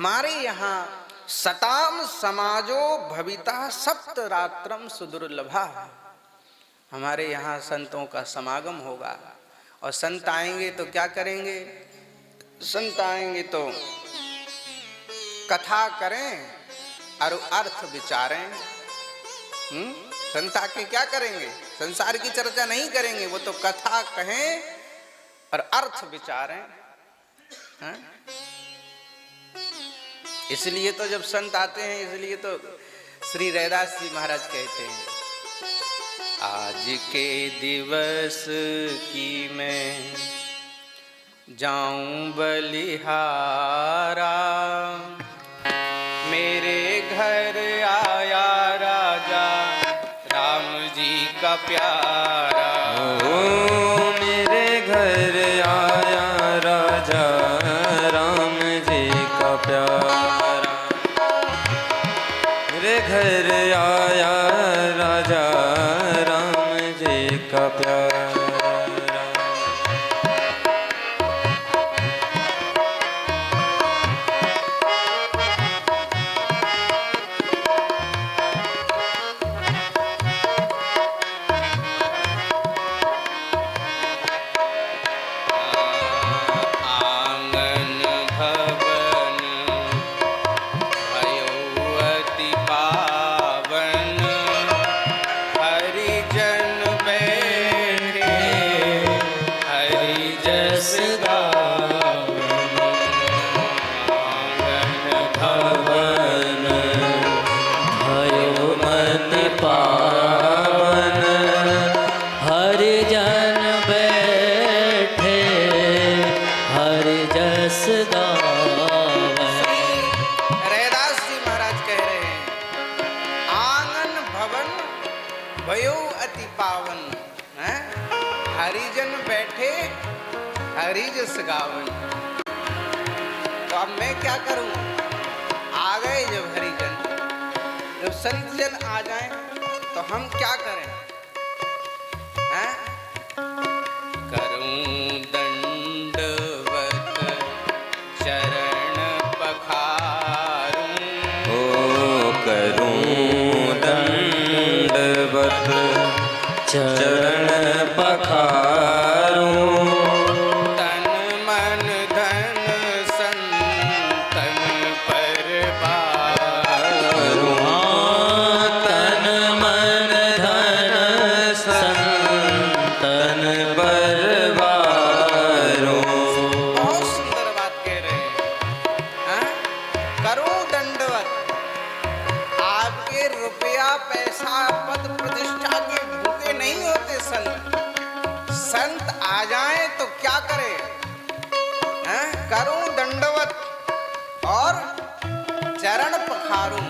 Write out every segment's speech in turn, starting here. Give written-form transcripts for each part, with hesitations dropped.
हमारे यहाँ सताम समाजो भविता सप्त रात्रम सुदुर्लभा। हमारे यहाँ संतों का समागम होगा और संत आएंगे तो क्या करेंगे? संत आएंगे तो कथा करें और अर्थ विचारें। संत आके क्या करेंगे? संसार की चर्चा नहीं करेंगे, वो तो कथा कहें और अर्थ विचारें। इसलिए तो जब संत आते हैं, इसलिए तो श्री रैदास जी महाराज कहते हैं, आज के दिवस की मैं जाऊं बलिहारा, मेरे घर आया राजा राम जी का प्यारा। ओ मेरे घर आया राजा राम जी का प्यारा, मेरे घर आया राजा राम जी का प्यारा। गावन। तो अब मैं क्या करूं? आ गए जब हरिजन, जब संत जन आ जाएं तो हम क्या करें? हैं? करूं दंडवत चरण पखारूं, ओ करूं दंडवत चरण पखारूं, चरण पखारूं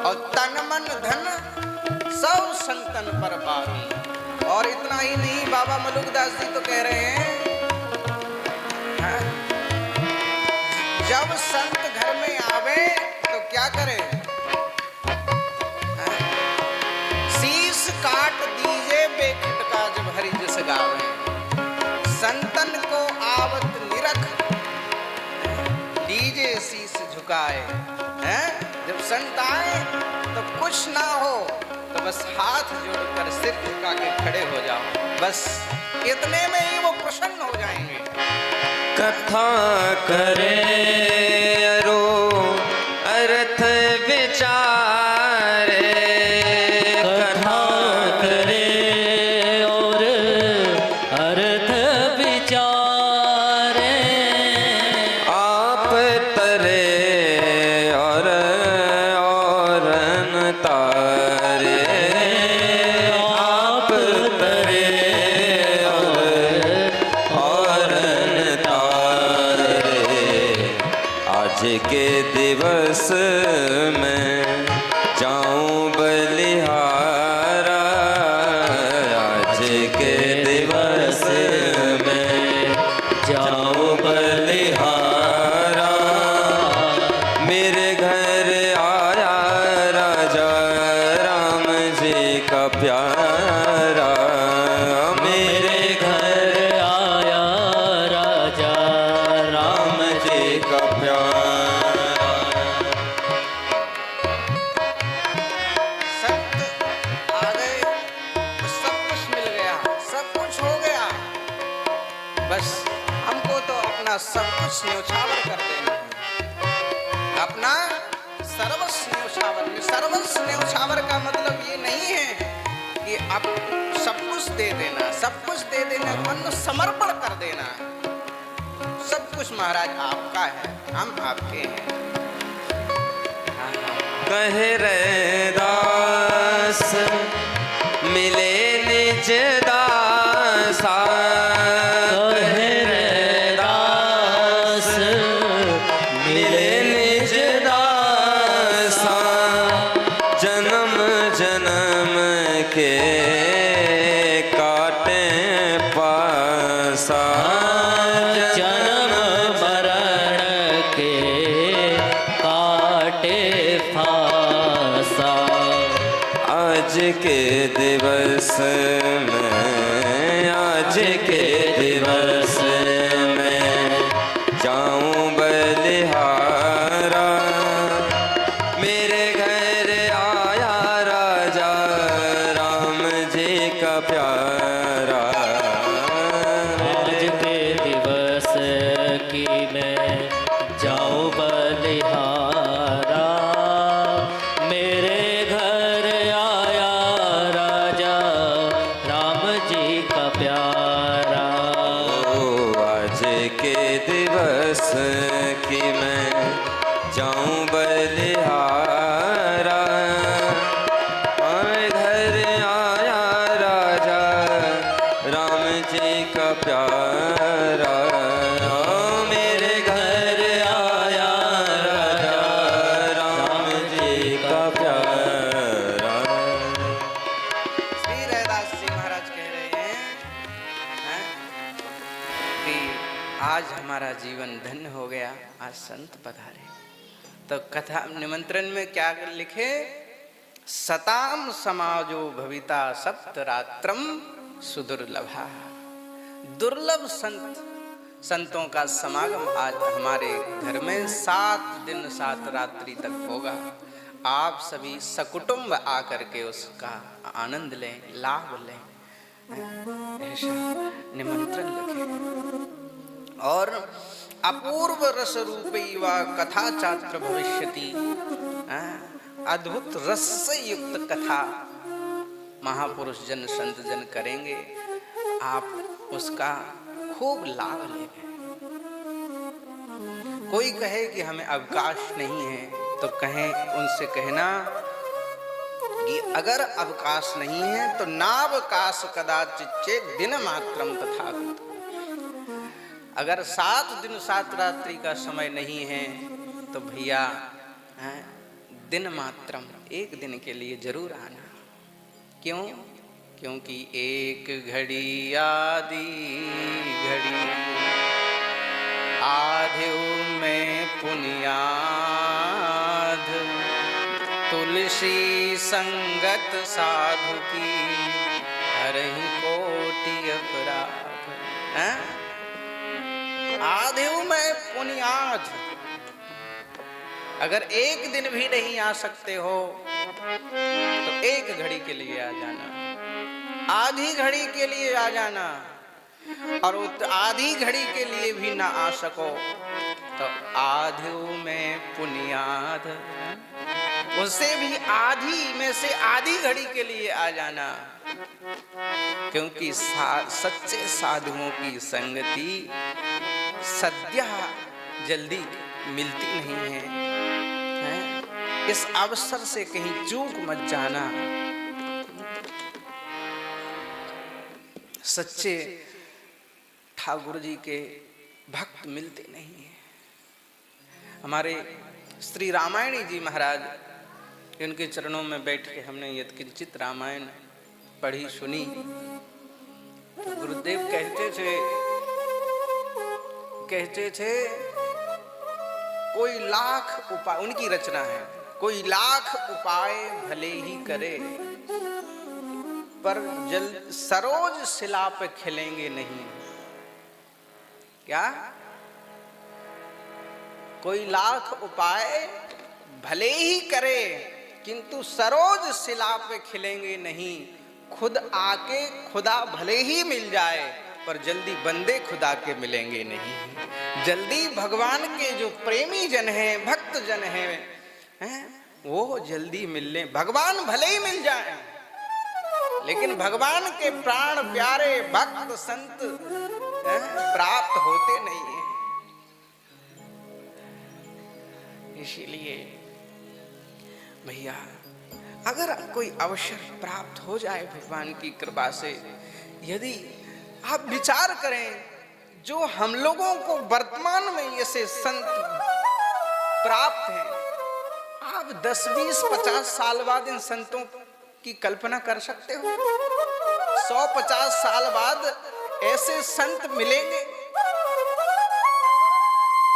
और तन मन धन सब संतन पर बारूं। और इतना ही नहीं, बाबा मलुकदास जी तो कह रहे हैं, जब संत घर में आवे तो क्या करे? शीश काट दीजे बेखटका जब हरि जस गावे, संतन को आवत निरख दीजे शीश झुकाए। जब संत आए तो कुछ ना हो तो बस हाथ जोड़कर सिर झुका के खड़े हो जाओ, बस इतने में ही वो प्रसन्न हो जाएंगे। कथा करे अरो अर्थ विचारे, कथा करे और अर्थ विचारे, आप तरे तारे, आप तरे और तारे, आज के दिवस में जाऊं बलिहारा, आज के दिवस में जाऊं बलिहारा, मेरे घर आया राजा राम जी का प्यारा, मेरे घर आया राजा राम जी का प्यारा। सब कुछ न्योछावर कर देना है, अपना सर्वस्व न्योछावर। सर्वस्व न्योछावर का मतलब ये नहीं है कि आप सब कुछ दे देना, सब कुछ दे देना मतलब समर्पण कर देना। सब कुछ महाराज आपका है, हम आपके हैं। कह रे दास मिले निज दासा, कह रे दास मिले निज दासा, जन्म जन्म के काटे पासा, जन्म मरण के काटे फासा। आज के दिवस में, आज के दिवस में जाऊं बलिहारा, मेरे घर आया राजा राम जी का प्यारा। आज के दिवस की मैं जाऊं बलिहारा, मेरे घर आया राजा राम जी का प्यारा। ओ आज के दिवस की मैं जाऊं बलिहारा, घर आया राजा राम जी का प्यारा, मेरे घर आया राजा राम जी का प्यारा। श्री रैदास जी महाराज कह रहे हैं कि आज हमारा जीवन धन्य हो गया, आज संत पधारे। तो कथा निमंत्रण में क्या लिखे? सताम समाजो भविता सप्तरात्रम सुदुर्लभा। दुर्लभ संतों का समागम आज हमारे घर में 7 दिन 7 रात्रि तक होगा। आप सभी सकुटुंब आकर के उसका आनंद लें, लाभ लें, ऐसा निमंत्रण लिखे। और अपूर्व रस रूपी व कथा चात्र भविष्यति, अद्भुत रस से युक्त कथा महापुरुष जन संत जन करेंगे, आप उसका खूब लाभ लेंगे। कोई कहे कि हमें अवकाश नहीं है तो कहें, उनसे कहना कि अगर अवकाश नहीं है तो नावकाश कदाचित चेत दिन मात्रम तथागत। अगर 7 दिन 7 रात्रि का समय नहीं है तो भैया दिन मात्रम, एक दिन के लिए जरूर आना। क्यों? क्योंकि एक घड़ी आदि घड़ी आधे में पुनियाध, तुलसी संगत साधु की हरहि कोटि अपराध। आधे में पुनियाध, अगर एक दिन भी नहीं आ सकते हो तो एक घड़ी के लिए आ जाना, आधी घड़ी के लिए आ जाना। और आधी घड़ी के लिए भी ना आ सको तो आधे में पुनियाद, उससे भी आधी में से आधी घड़ी के लिए आ जाना। क्योंकि सच्चे साधुओं की संगति सद्या जल्दी मिलती नहीं है। इस अवसर से कहीं चूक मत जाना। सच्चे ठाकुर जी के भक्त मिलते नहीं हैं। हमारे श्री रामायणी जी महाराज, उनके चरणों में बैठ के हमने यत्किंचित रामायण पढ़ी सुनी। तो गुरुदेव कहते थे कोई लाख उपाय, उनकी रचना है, कोई लाख उपाय भले ही करे पर सरोज शिला पे खिलेंगे नहीं। क्या? कोई लाख उपाय भले ही करे किंतु सरोज शिला पे खिलेंगे नहीं। खुद आके खुदा भले ही मिल जाए पर जल्दी बंदे खुदा के मिलेंगे नहीं। जल्दी भगवान के जो प्रेमी जन हैं, भक्त जन हैं, वो जल्दी मिल लें। भगवान भले ही मिल जाए, लेकिन भगवान के प्राण प्यारे भक्त संत प्राप्त होते नहीं हैं। इसीलिए भैया, अगर कोई अवसर प्राप्त हो जाए भगवान की कृपा से, यदि आप विचार करें, जो हम लोगों को वर्तमान में ऐसे संत प्राप्त हैं, आप 10, 20, 50 साल बाद इन संतों की कल्पना कर सकते हो? 100-50 साल बाद ऐसे संत मिलेंगे?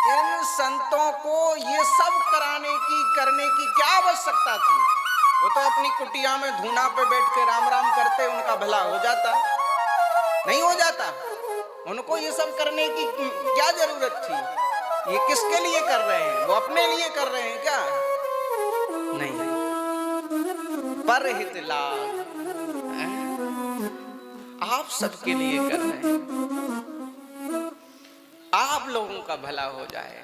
इन संतों को ये सब करने की क्या आवश्यकता थी? वो तो अपनी कुटिया में धूना पे बैठ के राम राम करते, उनका भला हो जाता? नहीं हो जाता। उनको ये सब करने की क्या जरूरत थी? ये किसके लिए कर रहे हैं? वो अपने लिए कर रहे हैं क्या? नहीं, परहित लाभ आप सबके लिए कर रहे हैं। आप लोगों का भला हो जाए,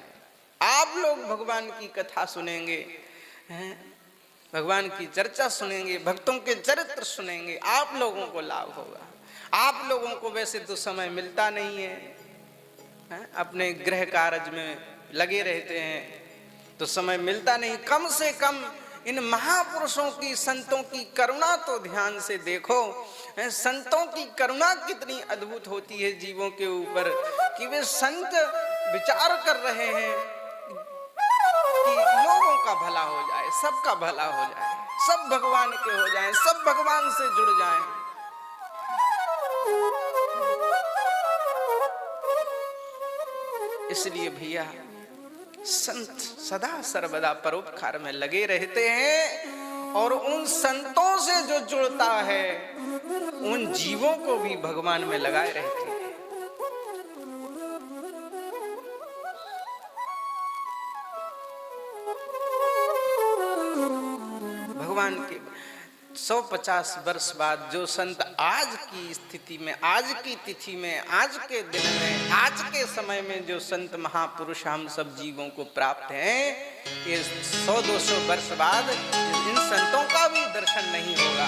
आप लोग भगवान की कथा सुनेंगे, भगवान की चर्चा सुनेंगे, भक्तों के चरित्र सुनेंगे, आप लोगों को लाभ होगा। आप लोगों को वैसे तो समय मिलता नहीं है, अपने गृह कार्य में लगे रहते हैं, तो समय मिलता नहीं। कम से कम इन महापुरुषों की, संतों की करुणा तो ध्यान से देखो। संतों की करुणा कितनी अद्भुत होती है जीवों के ऊपर, कि वे संत विचार कर रहे हैं कि लोगों का भला हो जाए, सबका भला हो जाए, सब भगवान के हो जाएं, सब भगवान से जुड़ जाएं। इसलिए भैया, संत सदा सर्वदा परोपकार में लगे रहते हैं, और उन संतों से जो जुड़ता है, उन जीवों को भी भगवान में लगाए रहते हैं। भगवान के 150 वर्ष बाद जो संत आज की स्थिति में, आज की तिथि में, आज के दिन में, आज के समय में जो संत महापुरुष हम सब जीवों को प्राप्त हैं, ये 100-200 वर्ष बाद इन संतों का भी दर्शन नहीं होगा।